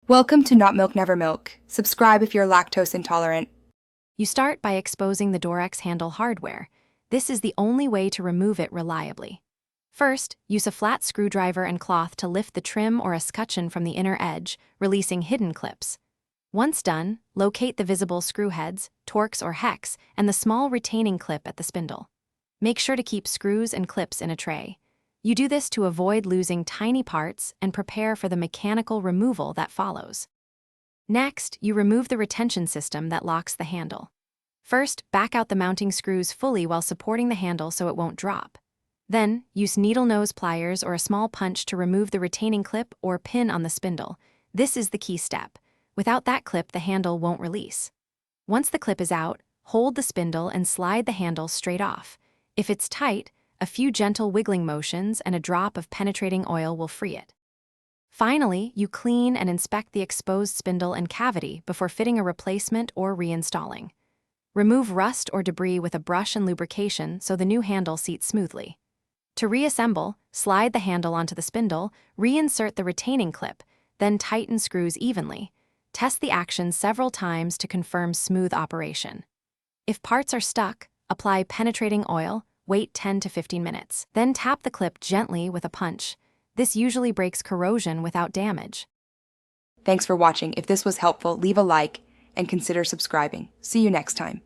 Welcome to Not Milk Never Milk. Subscribe if you're lactose intolerant. You start by exposing the Dorex handle hardware. This is the only way to remove it reliably. First, use a flat screwdriver and cloth to lift the trim or escutcheon from the inner edge, releasing hidden clips. Once done, locate the visible screw heads, Torx or hex, and the small retaining clip at the spindle. Make sure to keep screws and clips in a tray. You do this to avoid losing tiny parts and prepare for the mechanical removal that follows. Next, you remove the retention system that locks the handle. First, back out the mounting screws fully while supporting the handle so it won't drop. Then, use needle nose pliers or a small punch to remove the retaining clip or pin on the spindle. This is the key step. Without that clip, the handle won't release. Once the clip is out, hold the spindle and slide the handle straight off. If it's tight, a few gentle wiggling motions and a drop of penetrating oil will free it. Finally, you clean and inspect the exposed spindle and cavity before fitting a replacement or reinstalling. Remove rust or debris with a brush and lubrication so the new handle seats smoothly. To reassemble, slide the handle onto the spindle, reinsert the retaining clip, then tighten screws evenly. Test the action several times to confirm smooth operation. If parts are stuck, apply penetrating oil, wait 10 to 15 minutes. Then tap the clip gently with a punch. This usually breaks corrosion without damage. Thanks for watching. If this was helpful, leave a like and consider subscribing. See you next time.